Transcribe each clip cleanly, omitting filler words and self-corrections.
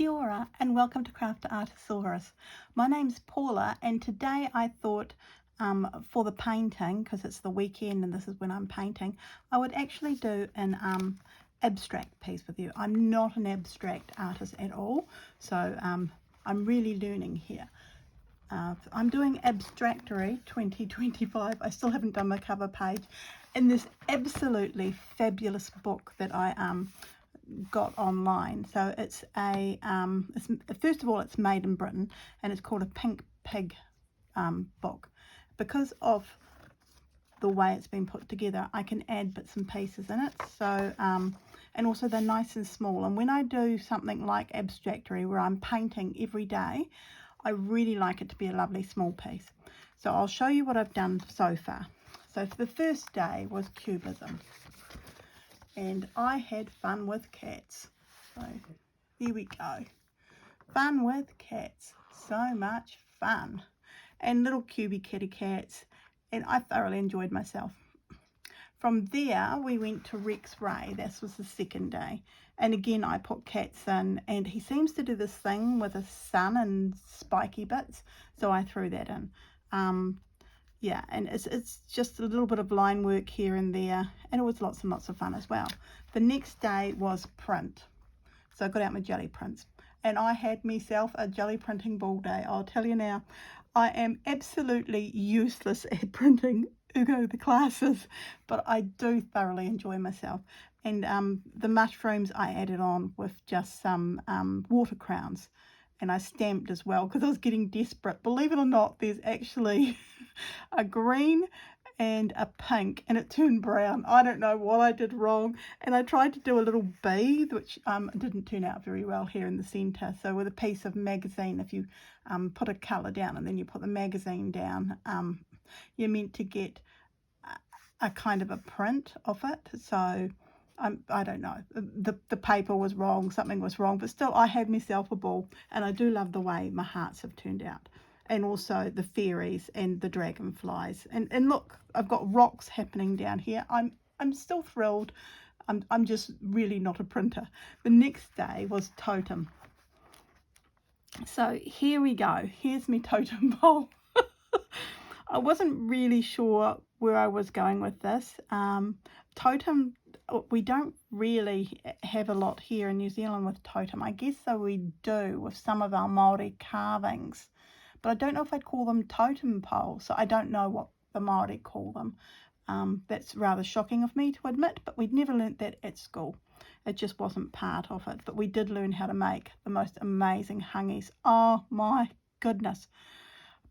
Kia ora and welcome to Craft Artosaurus. My name's Paula and today I thought for the painting, because it's the weekend and this is when I'm painting, I would actually do an abstract piece with you. I'm not an abstract artist at all, so I'm really learning here. I'm doing Abstractuary 2025. I still haven't done my cover page, and this absolutely fabulous book that I got online. So it's a first of all, it's made in Britain and it's called a Pink Pig book. Because of the way it's been put together, I can add bits and pieces in it. So and also they're nice and small, and when I do something like Abstractuary where I'm painting every day, I really like it to be a lovely small piece. So I'll show you what I've done so far. So for the first day was cubism, and I had fun with cats. So here we go. Fun with cats. So much fun. And little cubey kitty cats. And I thoroughly enjoyed myself. From there, we went to Rex Ray. This was the second day. And again, I put cats in. And he seems to do this thing with a sun and spiky bits. So I threw that in. Yeah, and it's just a little bit of line work here and there, and it was lots and lots of fun as well. The next day was print, so I got out my jelly prints, and I had myself a jelly printing ball day. I'll tell you now, I am absolutely useless at printing the classes, but I do thoroughly enjoy myself. And the mushrooms I added on with just some water crowns. And I stamped as well because I was getting desperate. Believe it or not, there's actually a green and a pink, and it turned brown. I don't know what I did wrong. And I tried to do a little bee, which didn't turn out very well here in the centre. So with a piece of magazine, if you put a colour down and then you put the magazine down, you're meant to get a kind of a print of it. So I don't know, the paper was wrong, something was wrong, but still I had myself a ball, and I do love the way my hearts have turned out, and also the fairies and the dragonflies, and look, I've got rocks happening down here. I'm still thrilled. I'm just really not a printer. The next day was totem. So here we go. Here's my totem pole. I wasn't really sure where I was going with this. Totem, we don't really have a lot here in New Zealand with totem. I guess so we do with some of our Māori carvings, but I don't know if I'd call them totem poles, so I don't know what the Māori call them. That's rather shocking of me to admit, but we'd never learnt that at school. It just wasn't part of it, but we did learn how to make the most amazing hangis. Oh my goodness.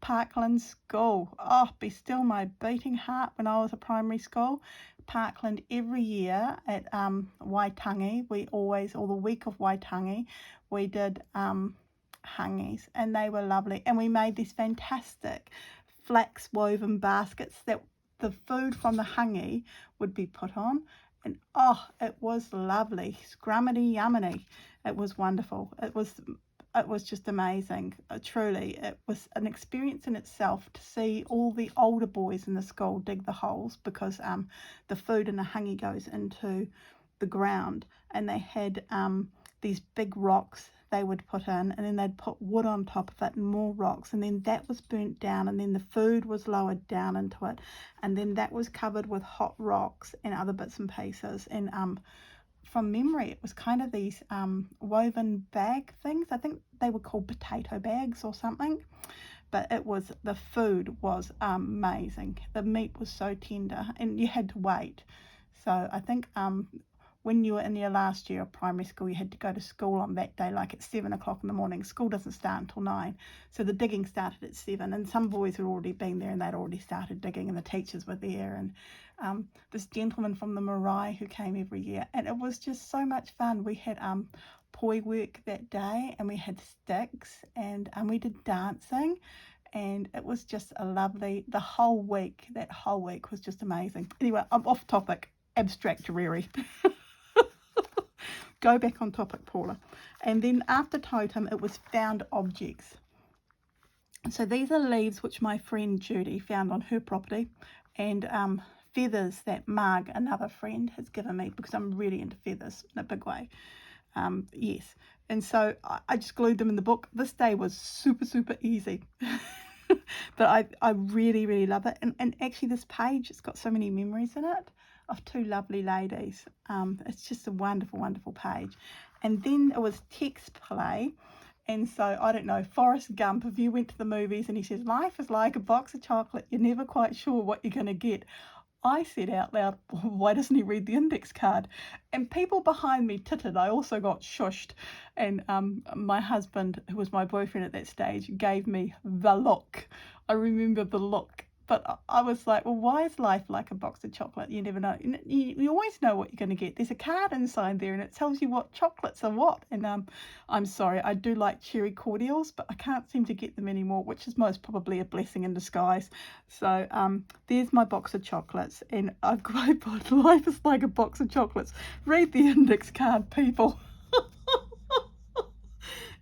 Parkland School. Oh, be still my beating heart when I was at primary school. Parkland every year at Waitangi, or the week of Waitangi, we did hangis, and they were lovely. And we made these fantastic flax woven baskets that the food from the hangi would be put on. And oh, it was lovely. Scrummity yummity. It was wonderful. It was just amazing. Truly, it was an experience in itself to see all the older boys in the school dig the holes, because the food in the hangi goes into the ground, and they had these big rocks they would put in, and then they'd put wood on top of it and more rocks, and then that was burnt down, and then the food was lowered down into it, and then that was covered with hot rocks and other bits and pieces. And from memory, it was kind of these woven bag things. I think they were called potato bags or something, but the food was amazing. The meat was so tender, and you had to wait. So I think when you were in your last year of primary school, you had to go to school on that day, like at 7 o'clock in the morning. School doesn't start until 9. So the digging started at 7, and some boys had already been there and they'd already started digging, and the teachers were there. And this gentleman from the marae who came every year, and it was just so much fun. We had poi work that day, and we had sticks, and we did dancing, and it was just a lovely, that whole week was just amazing. Anyway, I'm off topic. Abstractuary. Go back on topic, Paula. And then after totem, it was found objects. So these are leaves which my friend Judy found on her property, and feathers that Marg, another friend, has given me, because I'm really into feathers in a big way. Yes. And so I just glued them in the book. This day was super, super easy. But I really, really love it. And actually this page, it's got so many memories in it of two lovely ladies. It's just a wonderful, wonderful page. And then it was text play. And so, I don't know, Forrest Gump, if you went to the movies and he says, life is like a box of chocolate, you're never quite sure what you're going to get. I said out loud, why doesn't he read the index card? And people behind me tittered. I also got shushed. And my husband, who was my boyfriend at that stage, gave me the look. I remember the look. But I was like, well, why is life like a box of chocolate? You never know. You always know what you're going to get. There's a card inside there and it tells you what chocolates are what. And I'm sorry, I do like cherry cordials, but I can't seem to get them anymore, which is most probably a blessing in disguise. So there's my box of chocolates. And I've got life is like a box of chocolates. Read the index card, people.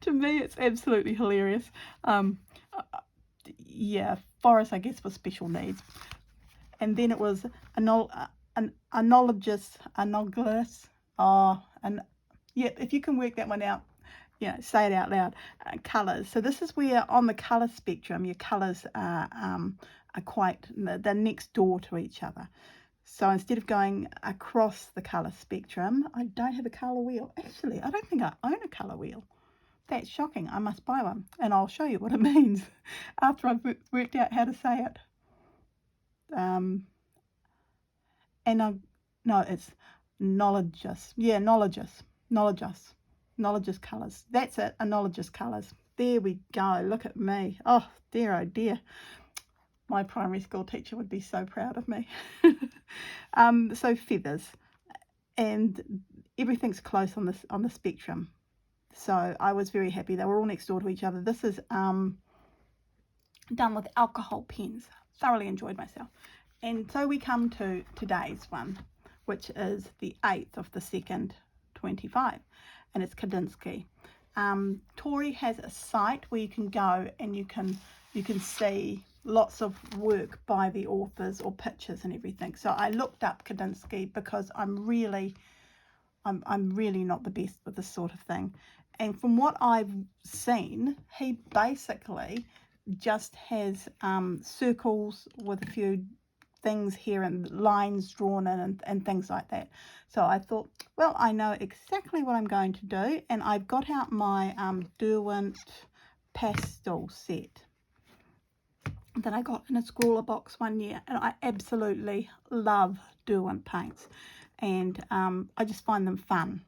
To me, it's absolutely hilarious. Yeah, Forrest, I guess, for special needs. And then it was analogous. And yeah, if you can work that one out, say it out loud. Colours. So this is where on the colour spectrum, your colours are quite, they're next door to each other. So instead of going across the colour spectrum, I don't have a colour wheel. Actually, I don't think I own a colour wheel. That's shocking. I must buy one, and I'll show you what it means after I've worked out how to say it. No, it's knowledgeous. Yeah, knowledgeous colours. That's it, analogous colours. There we go. Look at me. Oh dear. My primary school teacher would be so proud of me. So feathers, and everything's close on the spectrum. So I was very happy. They were all next door to each other. This is done with alcohol pens. Thoroughly enjoyed myself. And so we come to today's one, which is the 8th of the 2nd, 25, and it's Kandinsky. Tori has a site where you can go and you can see lots of work by the authors or pictures and everything. So I looked up Kandinsky because I'm really not the best with this sort of thing. And from what I've seen, he basically just has circles with a few things here and lines drawn in and things like that. So I thought, well, I know exactly what I'm going to do, and I've got out my Derwent pastel set that I got in a Scrawler box one year, and I absolutely love Derwent paints, and I just find them fun.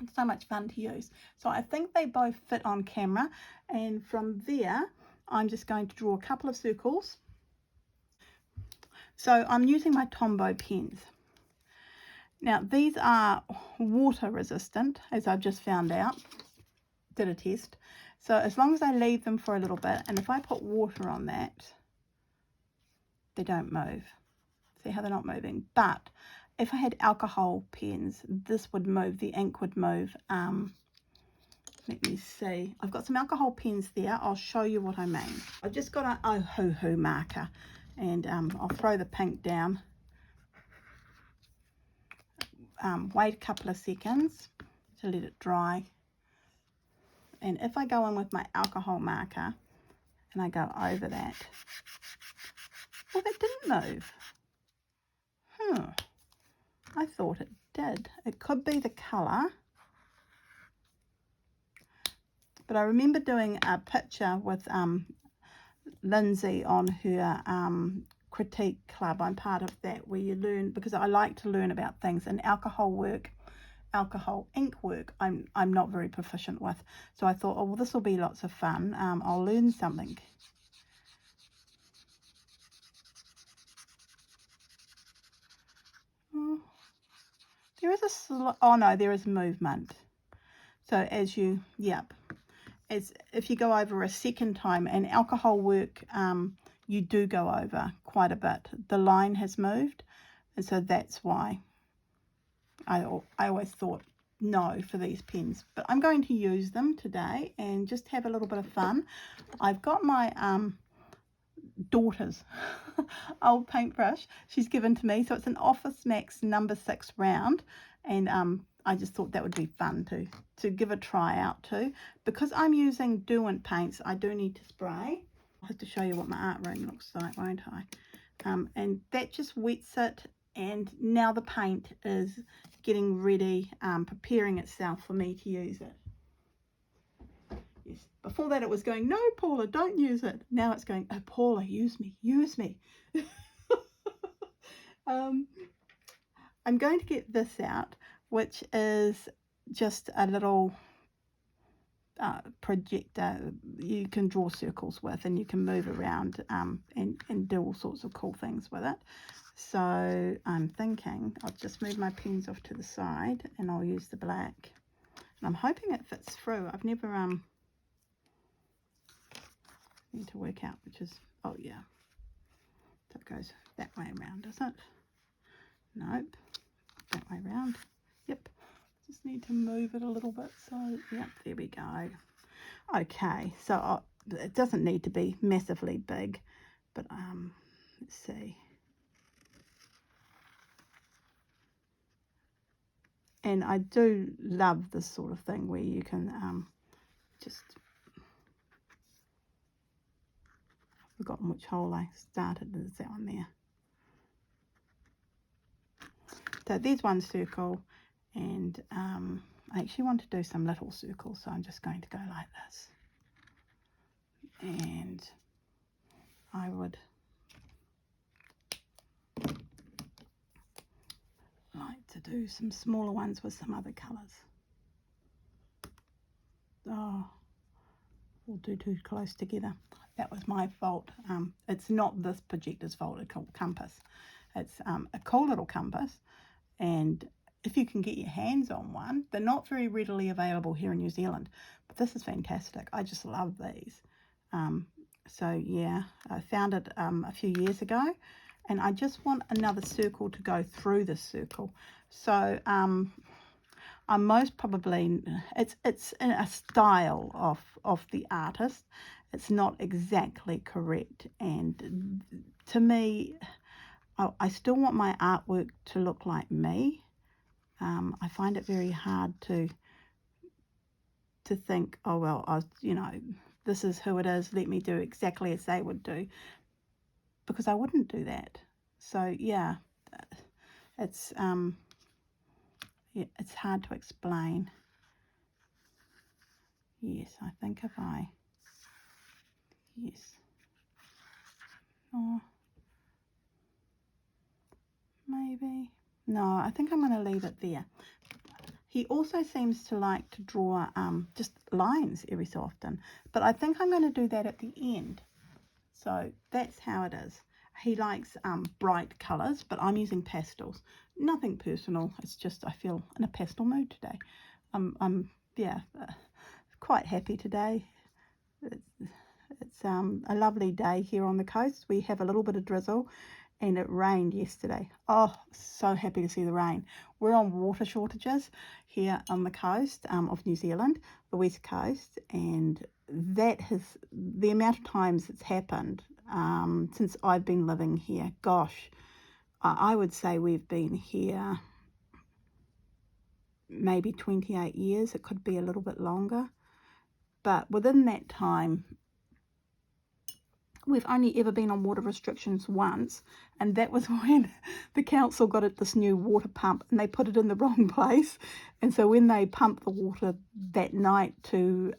It's so much fun to use. So I think they both fit on camera, and from there I'm just going to draw a couple of circles. So I'm using my Tombow pens. Now these are water resistant, as I've just found out, did a test. So as long as I leave them for a little bit, and if I put water on that, they don't move. See how they're not moving? But if I had alcohol pens, this would move, the ink would move. Let me see. I've got some alcohol pens there. I'll show you what I mean. I've just got an Ohuhu marker, and I'll throw the pink down. Wait a couple of seconds to let it dry. And if I go in with my alcohol marker and I go over that, well, that didn't move. I thought it did. It could be the colour. But I remember doing a picture with Lindsay on her critique club. I'm part of that, where you learn, because I like to learn about things, and alcohol ink work I'm not very proficient with. So I thought, oh well, this will be lots of fun. I'll learn something. Oh, there is there is movement. So as you, as if you go over a second time, and alcohol work, you do go over quite a bit. The line has moved, and so that's why I always thought no for these pens. But I'm going to use them today and just have a little bit of fun. I've got my daughter's old paintbrush she's given to me. So it's an Office Max number 6 round, and I just thought that would be fun to give a try out too. Because I'm using Derwent paints, I do need to spray. I'll have to show you what my art room looks like, won't I? And that just wets it, and now the paint is getting ready, preparing itself for me to use it. Yes. Before that it was going, no Paula, don't use it. Now it's going, oh Paula, use me, use me. I'm going to get this out, which is just a little projector you can draw circles with, and you can move around and do all sorts of cool things with it. So I'm thinking I'll just move my pens off to the side and I'll use the black. And I'm hoping it fits through. I've never need to work out which is, oh yeah. So it goes that way around, does it? Nope. That way around. Yep. Just need to move it a little bit. So, yep, there we go. Okay, so it doesn't need to be massively big, but let's see. And I do love this sort of thing where you can just, I've forgotten which hole I started. There's that one there. So there's one circle, and I actually want to do some little circles, so I'm just going to go like this. And I would like to do some smaller ones with some other colours. Oh, we'll do too close together. That was my fault. It's not this projector's fault, it's called compass. It's a cool little compass, and if you can get your hands on one, they're not very readily available here in New Zealand, but this is fantastic. I just love these. So yeah, I found it a few years ago, and I just want another circle to go through this circle. So I'm most probably, it's in a style of the artist. It's not exactly correct, and to me, I still want my artwork to look like me. I find it very hard to think, oh well, this is who it is, let me do exactly as they would do, because I wouldn't do that. So yeah, it's hard to explain. Yes, I think if I, yes, or maybe, no, I think I'm going to leave it there. He also seems to like to draw just lines every so often, but I think I'm going to do that at the end. So that's how it is. He likes bright colours, but I'm using pastels. Nothing personal, it's just I feel in a pastel mood today. I'm quite happy today. It's a lovely day here on the coast. We have a little bit of drizzle, and it rained yesterday. Oh, so happy to see the rain. We're on water shortages here on the coast of New Zealand, the west coast, and that has, the amount of times it's happened since I've been living here, gosh, I would say we've been here maybe 28 years. It could be a little bit longer, but within that time we've only ever been on water restrictions once, and that was when the council got it this new water pump and they put it in the wrong place. And so when they pump the water that night to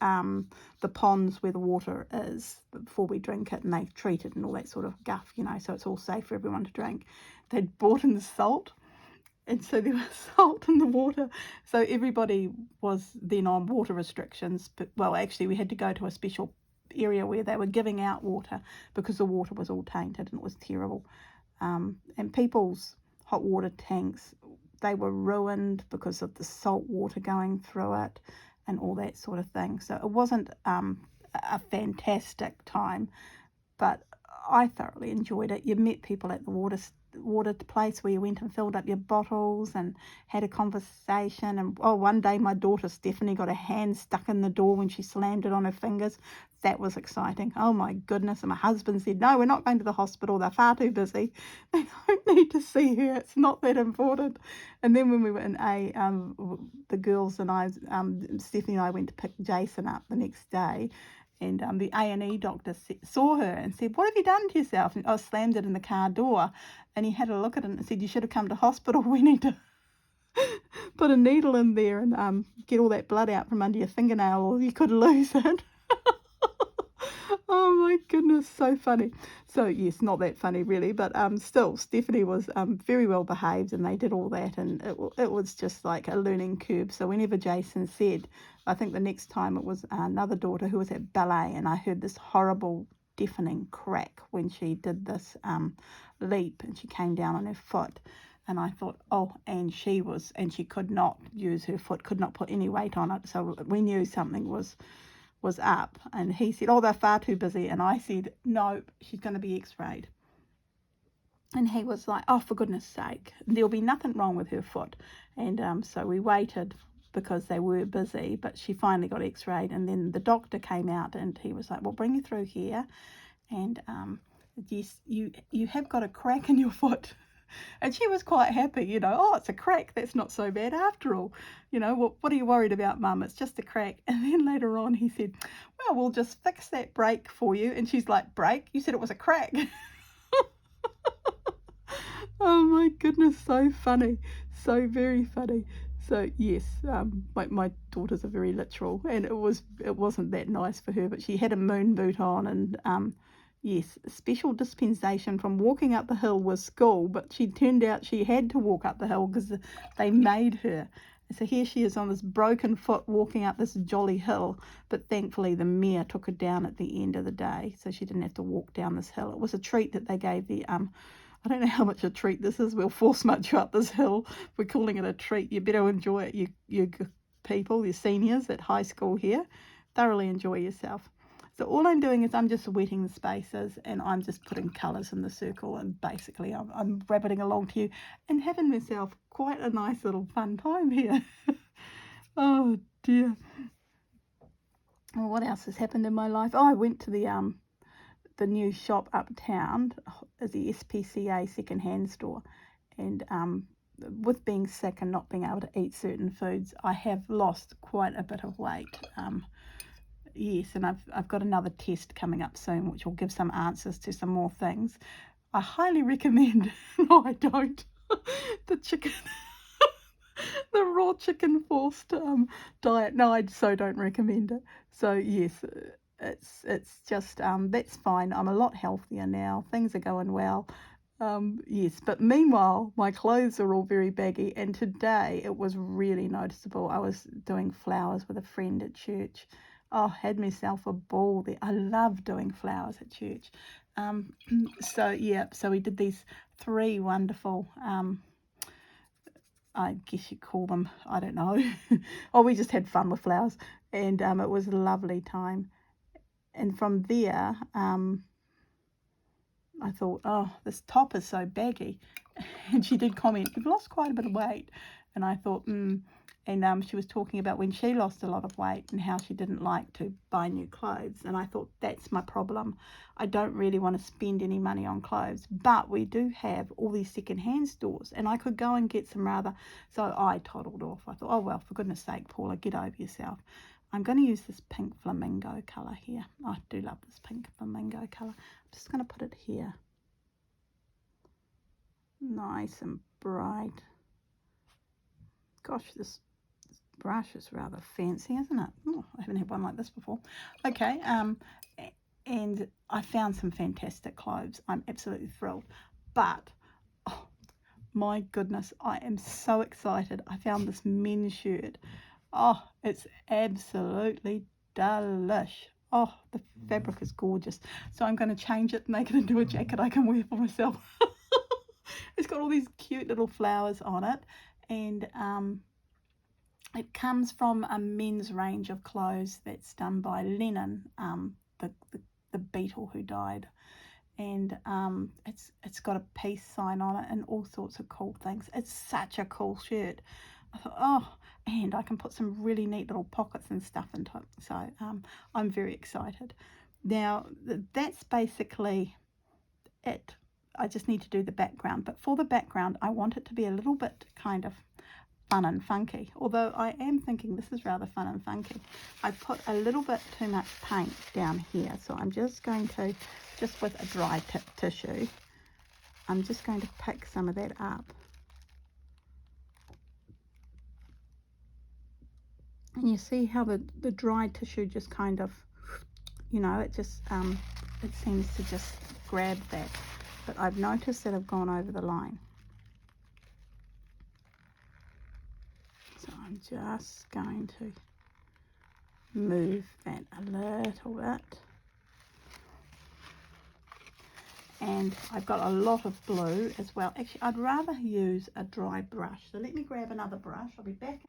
the ponds where the water is before we drink it, and they treat it and all that sort of guff, so it's all safe for everyone to drink, they'd brought in the salt. And so there was salt in the water. So everybody was then on water restrictions. But, well, actually we had to go to a special area where they were giving out water because the water was all tainted and it was terrible. And people's hot water tanks, they were ruined because of the salt water going through it and all that sort of thing. So it wasn't a fantastic time, but I thoroughly enjoyed it. You met people at the water place where you went and filled up your bottles and had a conversation. And one day my daughter Stephanie got her hand stuck in the door when she slammed it on her fingers. That was exciting. Oh my goodness. And my husband said, no, we're not going to the hospital, they're far too busy, they don't need to see her. It's not that important. And then when we were in the girls and I, Stephanie and I went to pick Jason up the next day, and the A&E doctor saw her and said, "What have you done to yourself?" And I slammed it in the car door, and he had a look at it and said, "You should have come to hospital. We need to put a needle in there and get all that blood out from under your fingernail, or you could lose it." Oh my goodness, so funny. So yes, not that funny really, but still, Stephanie was very well behaved, and they did all that, and it was just like a learning curve. So whenever Jason said, I think the next time it was another daughter who was at ballet, and I heard this horrible deafening crack when she did this leap, and she came down on her foot. And I thought, oh, and she could not use her foot, could not put any weight on it. So we knew something was up. And he said, "Oh, they're far too busy." And I said, "No, she's going to be x-rayed." And he was like, "Oh, for goodness sake, there'll be nothing wrong with her foot." And so we waited because they were busy, but she finally got x-rayed. And then the doctor came out and he was like, "We'll bring you through here. And yes, you have got a crack in your foot." And she was quite happy, "Oh, it's a crack. That's not so bad after all. What are you worried about, Mum? It's just a crack." And then later on he said, "Well, we'll just fix that break for you." And she's like, "Break? You said it was a crack." Oh my goodness, so funny. So very funny. So yes, my daughters are very literal, and it wasn't that nice for her, but she had a moon boot on, and yes, special dispensation from walking up the hill was school, but she turned out she had to walk up the hill because they made her. So here she is on this broken foot walking up this jolly hill, but thankfully the mare took her down at the end of the day, so she didn't have to walk down this hill. It was a treat that they gave the I don't know how much a treat this is. We'll force much you up this hill. We're calling it a treat. You better enjoy it, you people, your seniors at high school here. Thoroughly enjoy yourself. So all I'm doing is I'm just wetting the spaces, and I'm just putting colours in the circle, and basically I'm rabbiting along to you and having myself quite a nice little fun time here. Oh dear. Well, what else has happened in my life? Oh, I went to the new shop uptown, the SPCA second-hand store, and with being sick and not being able to eat certain foods, I have lost quite a bit of weight. Yes, and I've got another test coming up soon, which will give some answers to some more things. I highly recommend, no I don't, the chicken, the raw chicken forced diet. No, I so don't recommend it. So yes, it's just that's fine. I'm a lot healthier now. Things are going well. Yes, but meanwhile my clothes are all very baggy, and today it was really noticeable. I was doing flowers with a friend at church. Oh, had myself a ball there. I love doing flowers at church. So we did these 3 wonderful I guess you call them, I don't know. Oh, we just had fun with flowers, and it was a lovely time. And from there, I thought, oh, this top is so baggy. And she did comment, "You've lost quite a bit of weight." And I thought, And she was talking about when she lost a lot of weight and how she didn't like to buy new clothes. And I thought, that's my problem. I don't really want to spend any money on clothes, but we do have all these second-hand stores, and I could go and get some rather. So I toddled off. I thought, oh, well, for goodness sake, Paula, get over yourself. I'm going to use this pink flamingo colour here. I do love this pink flamingo colour. I'm just going to put it here. Nice and bright. Gosh, this brush is rather fancy, isn't it? Oh, I haven't had one like this before. Okay, and I found some fantastic clothes. I'm absolutely thrilled. But, oh, my goodness, I am so excited. I found this men's shirt. Oh, it's absolutely delish. Oh, the fabric is gorgeous. So I'm going to change it, make it into a jacket I can wear for myself. It's got all these cute little flowers on it, and it comes from a men's range of clothes that's done by Lennon, the Beatle who died. And it's got a peace sign on it and all sorts of cool things. It's such a cool shirt. I thought, oh, and I can put some really neat little pockets and stuff into it. So I'm very excited. Now, that's basically it. I just need to do the background. But for the background, I want it to be a little bit kind of fun and funky. Although I am thinking this is rather fun and funky. I put a little bit too much paint down here. So I'm just going to, just with a dry tissue, I'm just going to pick some of that up. And you see how the dry tissue just kind of, you know, it just, it seems to just grab that. But I've noticed that I've gone over the line. So I'm just going to move that a little bit. And I've got a lot of blue as well. Actually, I'd rather use a dry brush. So let me grab another brush. I'll be back.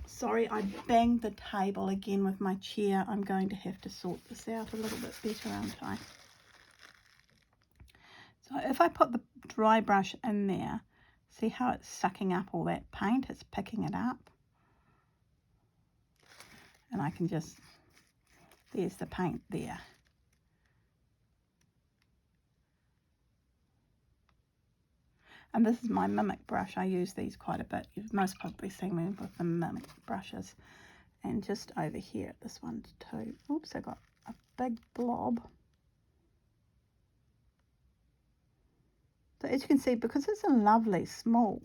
Sorry, I banged the table again with my chair. I'm going to have to sort this out a little bit better, aren't I? So if I put the dry brush in there, see how it's sucking up all that paint? It's picking it up. And I can just, there's the paint there. And this is my Mimic brush. I use these quite a bit. You've most probably seen me with the Mimic brushes. And just over here at this one too. Oops, I got a big blob. So as you can see, because it's a lovely, small,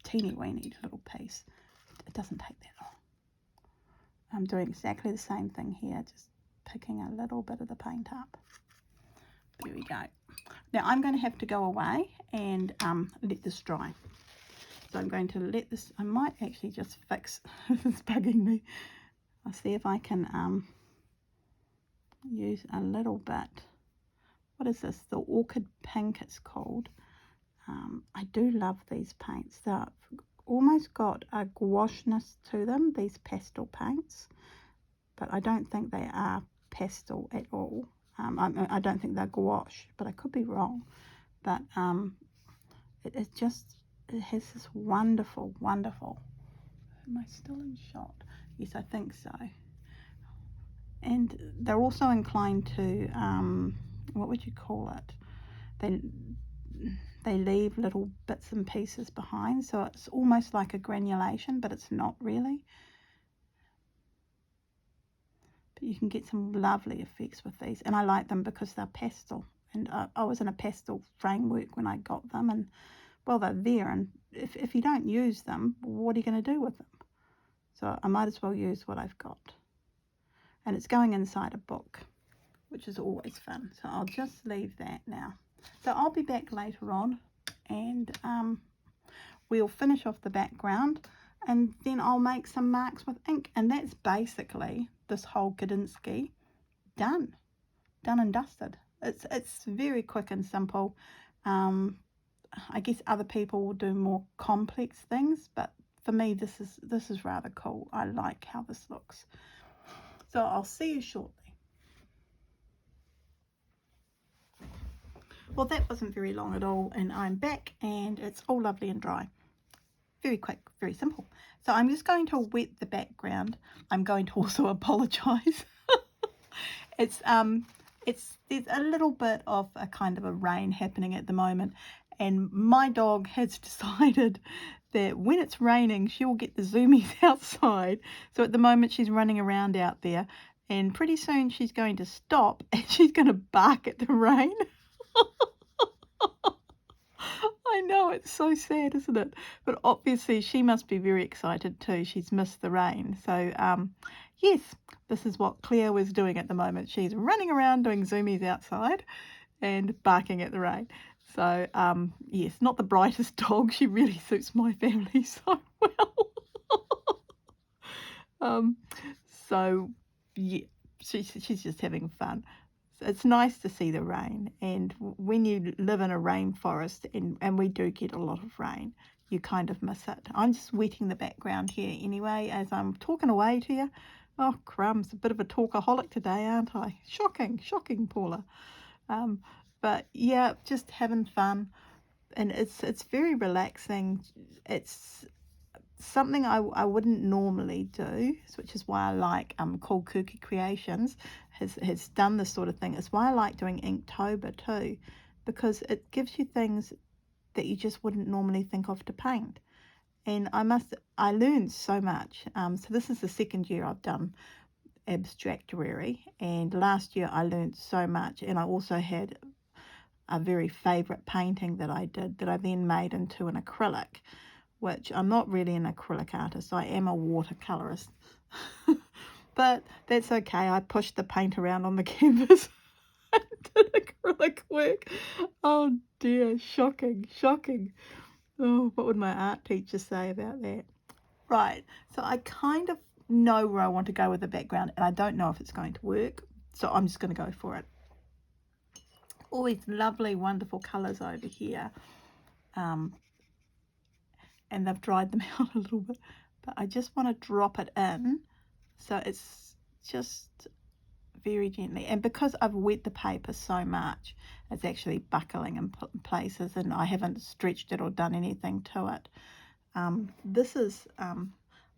teeny-weeny little piece, it doesn't take that long. I'm doing exactly the same thing here, just picking a little bit of the paint up. There we go. Now I'm going to have to go away and let this dry. So I'm going to let this, I might actually just fix, it's bugging me. I'll see if I can use a little bit. What is this? The Orchid Pink it's called. I do love these paints. They've almost got a gouache-ness to them, these pastel paints. But I don't think they are pastel at all. I don't think they're gouache, but I could be wrong. But it has this wonderful, wonderful. Am I still in shot? Yes, I think so. And they're also inclined to, what would you call it? They leave little bits and pieces behind, so it's almost like a granulation, but it's not really. But you can get some lovely effects with these, and I like them because they're pastel. And I was in a pastel framework when I got them, and well, they're there, and if you don't use them, what are you going to do with them? So I might as well use what I've got. And it's going inside a book, which is always fun. So I'll just leave that now. So I'll be back later on, and we'll finish off the background, and then I'll make some marks with ink. And that's basically this whole Kandinsky done and dusted. It's very quick and simple. I guess other people will do more complex things, but for me this is rather cool. I like how this looks. So I'll see you shortly. Well, that wasn't very long at all, and I'm back and it's all lovely and dry. Very quick, very simple. So I'm just going to wet the background. I'm going to also apologize. There's a little bit of a kind of a rain happening at the moment, and my dog has decided that when it's raining she will get the zoomies outside. So at the moment she's running around out there, and pretty soon she's going to stop and she's going to bark at the rain. I know, it's so sad, isn't it? But obviously she must be very excited too. She's missed the rain. So yes, this is what Claire was doing at the moment. She's running around doing zoomies outside and barking at the rain. So yes, not the brightest dog. She really suits my family so well. So yeah, she's just having fun. It's nice to see the rain, and when you live in a rainforest, and we do get a lot of rain, you kind of miss it. I'm just wetting the background here anyway as I'm talking away to you. Oh crumbs, a bit of a talkaholic today, aren't I? Shocking, Paula. But yeah, just having fun, and it's very relaxing. It's something I wouldn't normally do, which is why I like Cool Kooky Creations has done this sort of thing. It's why I like doing Inktober too, because it gives you things that you just wouldn't normally think of to paint. And I learned so much. So this is the second year I've done Abstractuary, and last year I learned so much, and I also had a very favourite painting that I did that I then made into an acrylic, which I'm not really an acrylic artist. I am a watercolourist. But that's okay. I pushed the paint around on the canvas and did acrylic work. Oh dear, shocking, shocking. Oh, what would my art teacher say about that? Right, so I kind of know where I want to go with the background, and I don't know if it's going to work, so I'm just going to go for it. All these lovely, wonderful colours over here. And they've dried them out a little bit, but I just want to drop it in so it's just very gently, and because I've wet the paper so much it's actually buckling in places, and I haven't stretched it or done anything to it. This is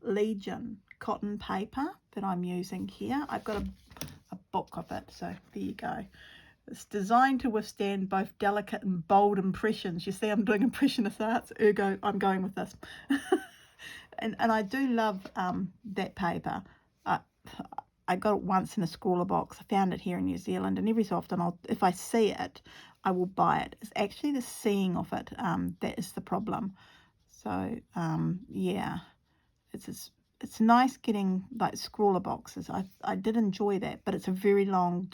Legion cotton paper that I'm using here. I've got a book of it, so there you go. It's designed to withstand both delicate and bold impressions. You see, I'm doing impressionist arts, ergo I'm going with this. and I do love that paper. I got it once in a scrawler box. I found it here in New Zealand, and every so often, if I see it, I will buy it. It's actually the seeing of it that is the problem. So yeah, it's nice getting like scrawler boxes. I did enjoy that, but it's a very long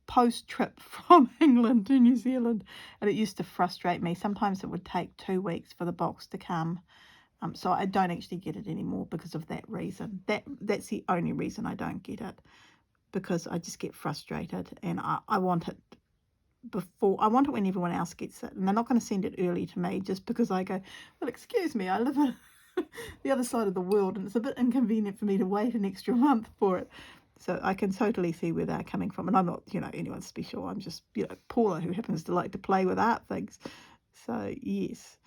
post trip from England to New Zealand, and it used to frustrate me. Sometimes it would take 2 weeks for the box to come. So I don't actually get it anymore because of that reason. That's the only reason I don't get it, because I just get frustrated, and I want it before. I want it when everyone else gets it, and they're not going to send it early to me just because I go, well, excuse me, I live the other side of the world, and it's a bit inconvenient for me to wait an extra month for it. So I can totally see where they're coming from, and I'm not, anyone special. I'm just, Paula, who happens to like to play with art things. So yes,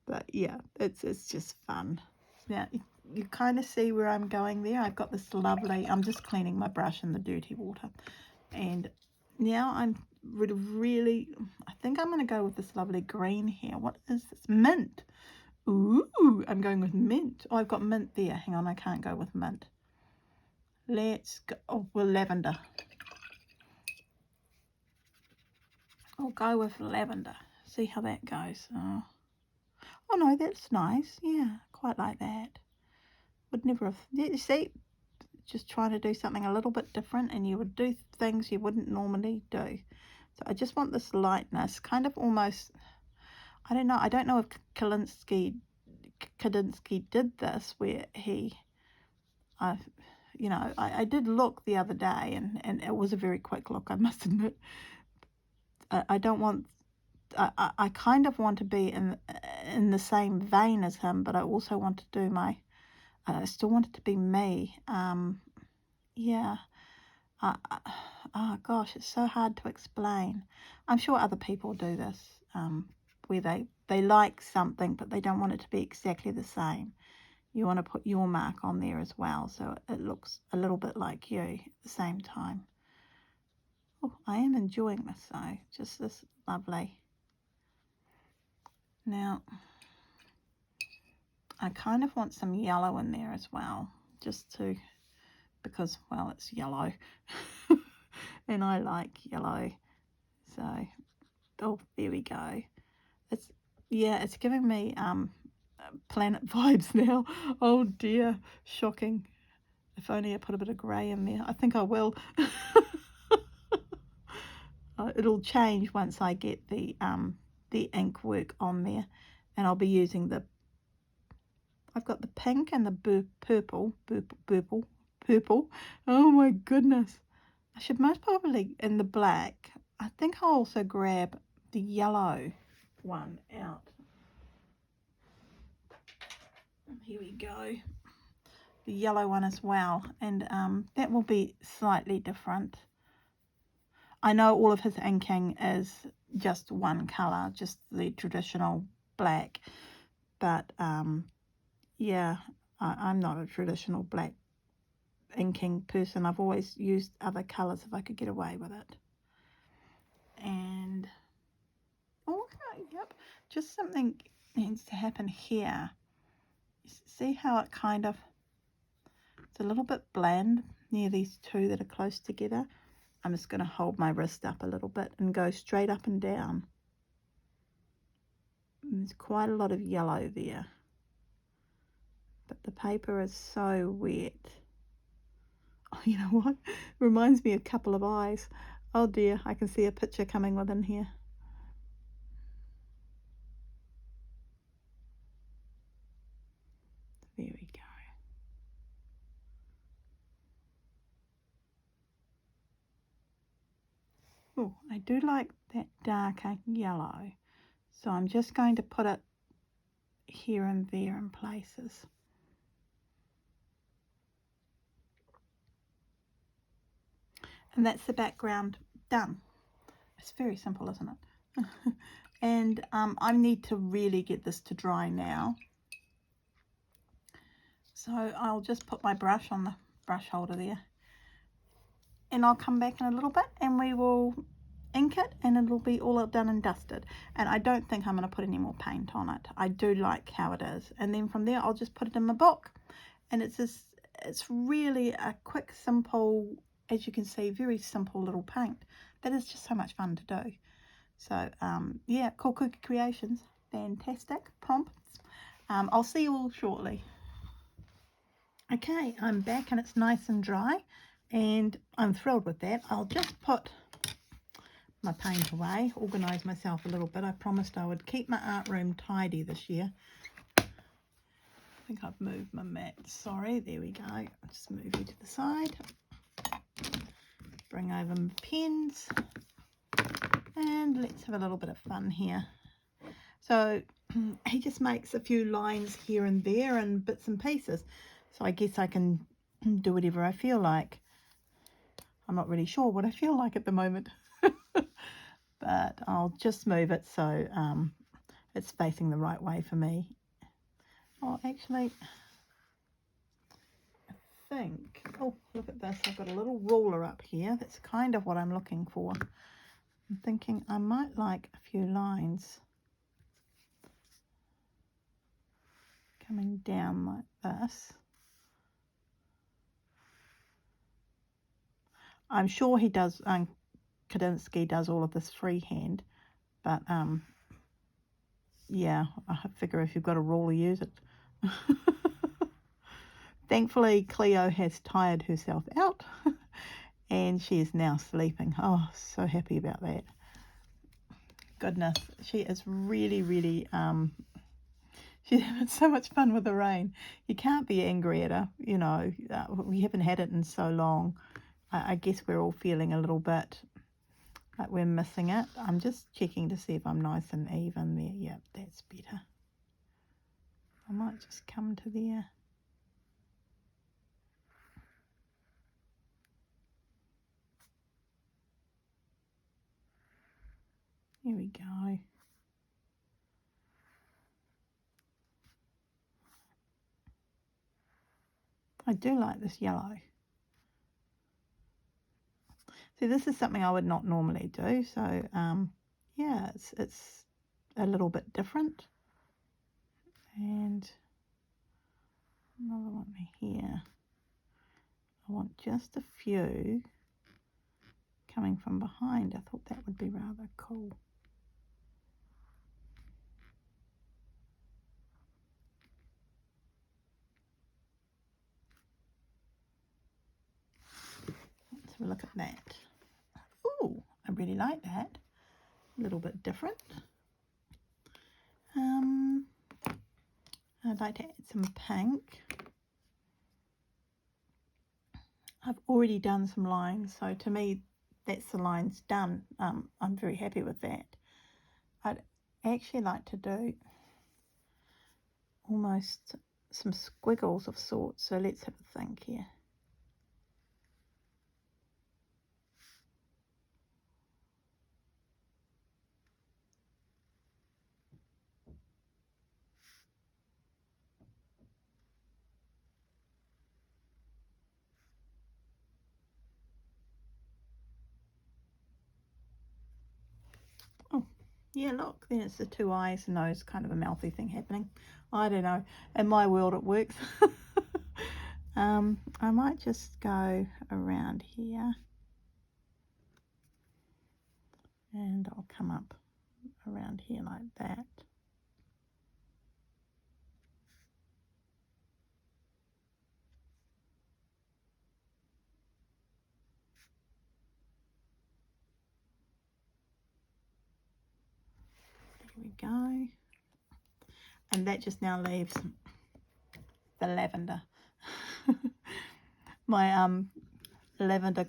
but yeah, it's just fun. Now you kind of see where I'm going there. I've got this lovely. I'm just cleaning my brush in the dirty water, and now I'm really. I think I'm going to go with this lovely green here. What is this? Mint. Ooh, I'm going with mint. Oh, I've got mint there. Hang on, I can't go with mint. Let's go. Oh, well, lavender. I'll go with lavender. See how that goes. Oh no, that's nice. Yeah, quite like that. Would never have. You see, just trying to do something a little bit different, and you would do things you wouldn't normally do. So I just want this lightness, kind of almost. I don't know. I don't know if Kandinsky did this, where he. I did look the other day, and it was a very quick look, I must admit. I don't want, I kind of want to be in the same vein as him, but I also want to do I still want it to be me. Yeah. Oh gosh, it's so hard to explain. I'm sure other people do this, where they like something, but they don't want it to be exactly the same. You want to put your mark on there as well, so it looks a little bit like you at the same time. Oh, I am enjoying this though, just this lovely. Now, I kind of want some yellow in there as well, because, well, it's yellow, and I like yellow, so, oh, there we go. It's giving me, planet vibes now. Oh dear, shocking. If only I put a bit of grey in there. I think I will. It'll change once I get the ink work on there, and I'll be using I've got the pink and the purple. Oh my goodness. I should most probably, in the black, I think I'll also grab the yellow one out. Here we go. The yellow one as well, and that will be slightly different. I know all of his inking is just one colour, just the traditional black, but yeah, I'm not a traditional black inking person. I've always used other colours if I could get away with it. And okay, yep, just something needs to happen here. See how it kind of, it's a little bit bland near these two that are close together. I'm just going to hold my wrist up a little bit and go straight up and down. And there's quite a lot of yellow there, but the paper is so wet. Oh, you know what? It reminds me of a couple of eyes. Oh dear, I can see a picture coming within here. There we go. Oh, I do like that darker yellow. So I'm just going to put it here and there in places. And that's the background done. It's very simple, isn't it? And I need to really get this to dry now. So I'll just put my brush on the brush holder there. And I'll come back in a little bit and we will ink it and it'll be all done and dusted. And I don't think I'm going to put any more paint on it. I do like how it is. And then from there I'll just put it in my book. And it's really a quick, simple, as you can see, very simple little paint that is just so much fun to do. So yeah, Cool Cookie Creations, fantastic prompts. I'll see you all shortly. Okay, I'm back and it's nice and dry and I'm thrilled with that. I'll just put my paint away, organise myself a little bit. I promised I would keep my art room tidy this year. I think I've moved my mat. Sorry, there we go. I'll just move you to the side. Bring over my pens and let's have a little bit of fun here. So he just makes a few lines here and there and bits and pieces. So I guess I can do whatever I feel like. I'm not really sure what I feel like at the moment. But I'll just move it so it's facing the right way for me. Oh, actually, I think, oh, look at this. I've got a little ruler up here. That's kind of what I'm looking for. I'm thinking I might like a few lines coming down like this. I'm sure he does, Kandinsky does all of this freehand, but yeah, I figure if you've got a ruler, use it. Thankfully, Cleo has tired herself out and she is now sleeping. Oh, so happy about that. Goodness, she is really, really, she's having so much fun with the rain. You can't be angry at her, you know. We haven't had it in so long. I guess we're all feeling a little bit like we're missing it. I'm just checking to see if I'm nice and even there. Yep, that's better. I might just come to there. Here we go. I do like this yellow. See, this is something I would not normally do. So, yeah, it's a little bit different. And another one here. I want just a few coming from behind. I thought that would be rather cool. Let's have a look at that. Ooh, I really like that. A little bit different. I'd like to add some pink. I've already done some lines, so to me that's the lines done. I'm very happy with that. I'd actually like to do almost some squiggles of sorts, so let's have a think here. Yeah, look, then it's the two eyes and nose, kind of a mouthy thing happening. I don't know. In my world, it works. I might just go around here and I'll come up around here like that. There we go. And that just now leaves the lavender. My lavender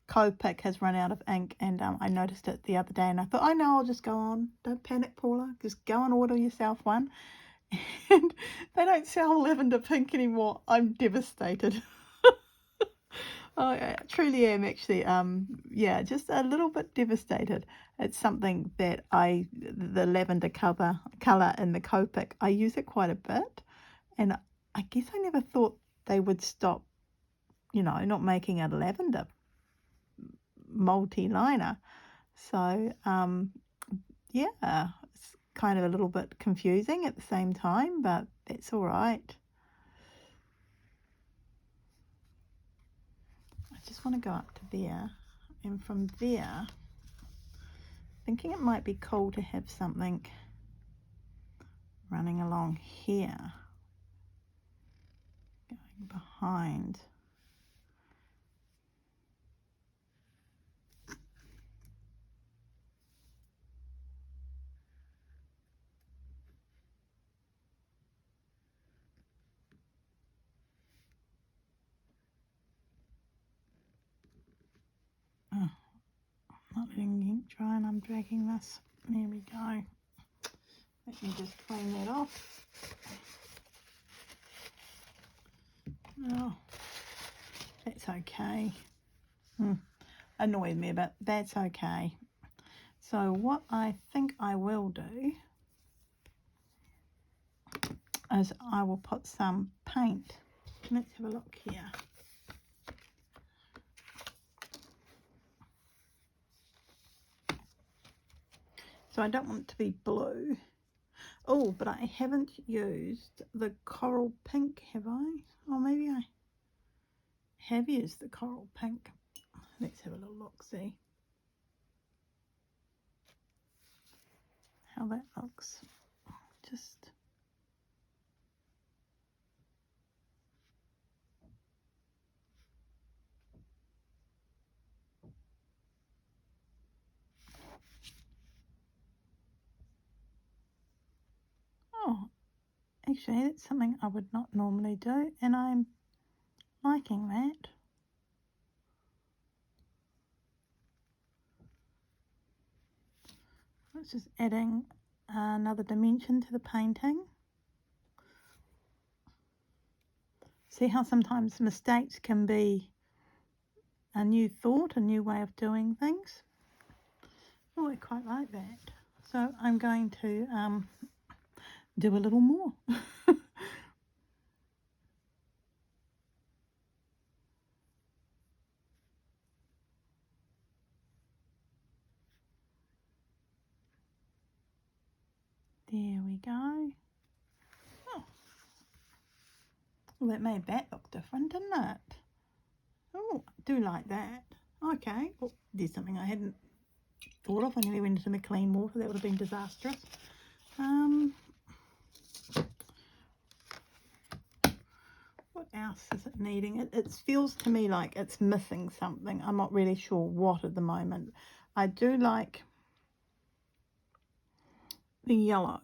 Copic has run out of ink, and I noticed it the other day, and I thought, I know, I'll just go on. Don't panic, Paula. Just go and order yourself one. And they don't sell lavender pink anymore. I'm devastated. I truly am, actually. Yeah, just a little bit devastated. It's something that the lavender colour in the Copic, I use it quite a bit, and I guess I never thought they would stop, not making a lavender multi-liner. So, yeah, it's kind of a little bit confusing at the same time, but that's all right. I just want to go up to there, and from there, thinking it might be cool to have something running along here, going behind. Oh, not letting ink dry, and I'm dragging this. There we go. Let me just clean that off. Oh, that's okay. Annoyed me, but that's okay. So what I think I will do is I will put some paint. Let's have a look here. So I don't want it to be blue. Oh, but I haven't used the coral pink, have I? Or maybe I have used the coral pink. Let's have a little look, see how that looks. Just oh, actually that's something I would not normally do, and I'm liking that. It's just adding another dimension to the painting. See how sometimes mistakes can be a new thought, a new way of doing things. Oh, I quite like that. So I'm going to do a little more. There we go. Oh, well, that made that look different, didn't it? Oh, I do like that. Okay, well, there's something I hadn't thought of. I nearly went into the clean water. That would have been disastrous. What else is it needing? It feels to me like it's missing something. I'm not really sure what at the moment. I do like the yellow.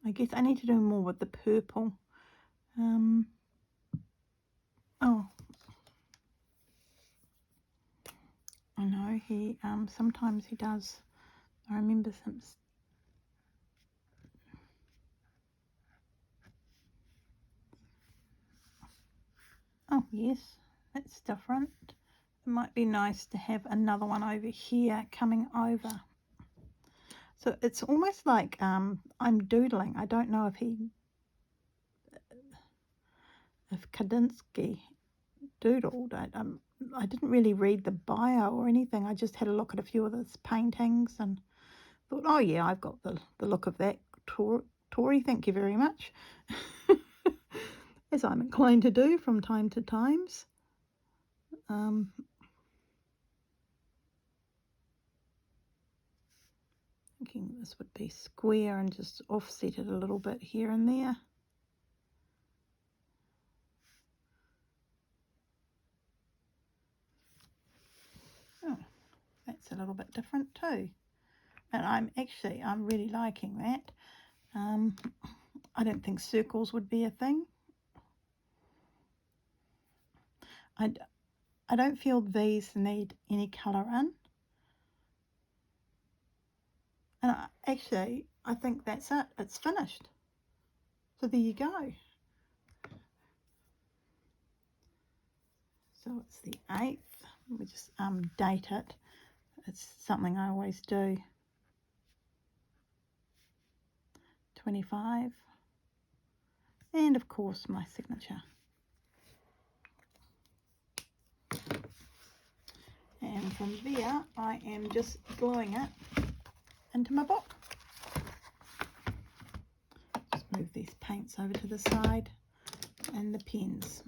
I guess I need to do more with the purple. Oh, I know he sometimes he does. I remember some. Oh yes, that's different. It might be nice to have another one over here coming over. So it's almost like I'm doodling. I don't know if Kandinsky doodled. I didn't really read the bio or anything. I just had a look at a few of his paintings, and thought, oh yeah, I've got the look of that, Tori, thank you very much. As I'm inclined to do from time to times. Thinking this would be square and just offset it a little bit here and there. Oh, that's a little bit different too. And I'm really liking that. I don't think circles would be a thing. I don't feel these need any colour in. And I think that's it. It's finished. So there you go. So it's the 8th. We just date it. It's something I always do. 25. And of course my signature. And from there I am just gluing it into my book. Just move these paints over to the side and the pens.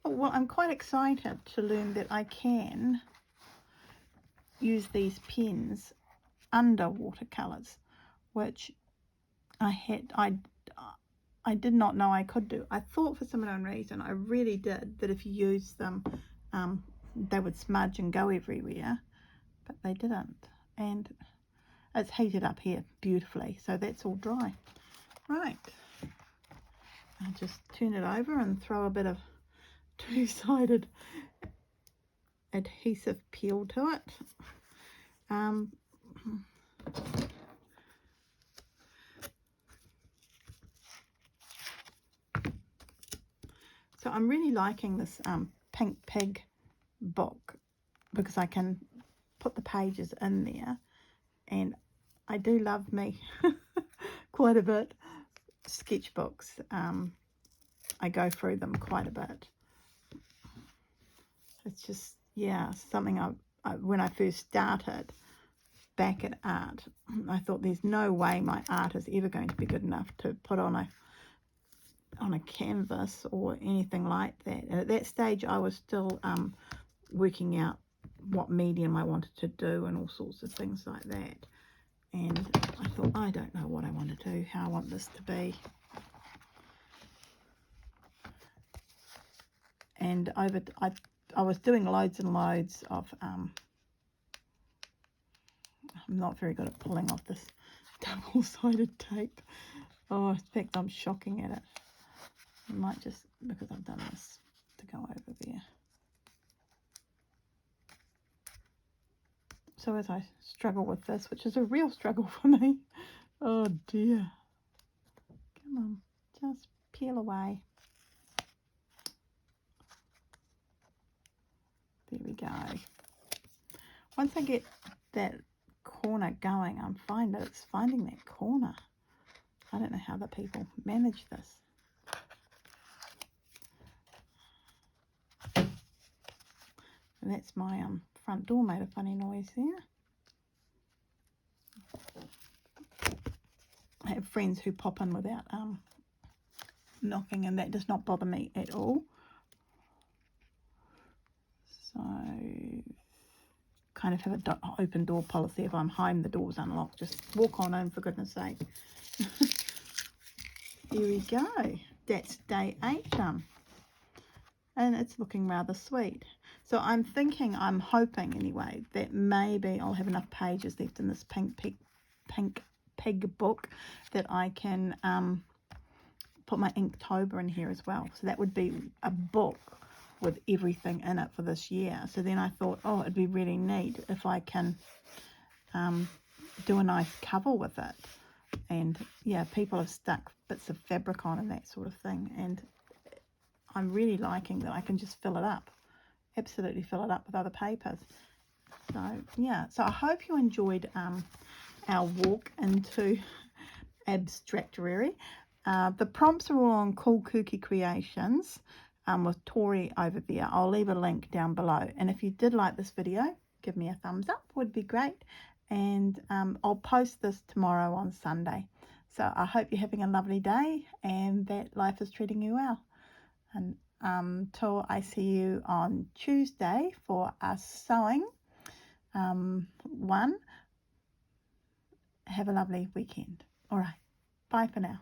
Oh, well, I'm quite excited to learn that I can use these pens under watercolours, which I did not know I could do. I thought for some unknown reason, I really did, that if you use them, they would smudge and go everywhere, but they didn't. And it's heated up here beautifully, so that's all dry. Right, I'll just turn it over and throw a bit of two-sided adhesive peel to it. So I'm really liking this Pink Pig book because I can put the pages in there, and I do love me quite a bit sketchbooks. I go through them quite a bit. It's just, yeah, something when I first started back at art, I thought there's no way my art is ever going to be good enough to put on a canvas or anything like that. And at that stage I was still working out what medium I wanted to do and all sorts of things like that. And I thought, I don't know what I want to do, how I want this to be. And I was doing loads and loads of, I'm not very good at pulling off this double-sided tape. Oh, in fact, I'm shocking at it. I might just, because I've done this, to go over there. So as I struggle with this, which is a real struggle for me, oh dear. Come on, just peel away. There we go. Once I get that corner going, I'm finding that it's finding that corner. I don't know how the people manage this. And that's my front door made a funny noise there. I have friends who pop in without knocking, and that does not bother me at all. So kind of have an open door policy. If I'm home, the door's unlocked, just walk on in, for goodness sake. Here we go. That's day 8 done, and it's looking rather sweet. So I'm hoping anyway, that maybe I'll have enough pages left in this Pink Pig book that I can put my Inktober in here as well. So that would be a book with everything in it for this year. So then I thought, oh, it'd be really neat if I can do a nice cover with it. And yeah, people have stuck bits of fabric on and that sort of thing, and I'm really liking that I can just fill it up, absolutely fill it up with other papers. So yeah, so I hope you enjoyed our walk into Abstractuary. The prompts are all on Cool Kooky Creations with Tori over there. I'll leave a link down below, and if you did like this video, give me a thumbs up, would be great. and I'll post this tomorrow on Sunday. So I hope you're having a lovely day and that life is treating you well. And till I see you on Tuesday for our sewing one, have a lovely weekend. All right, bye for now.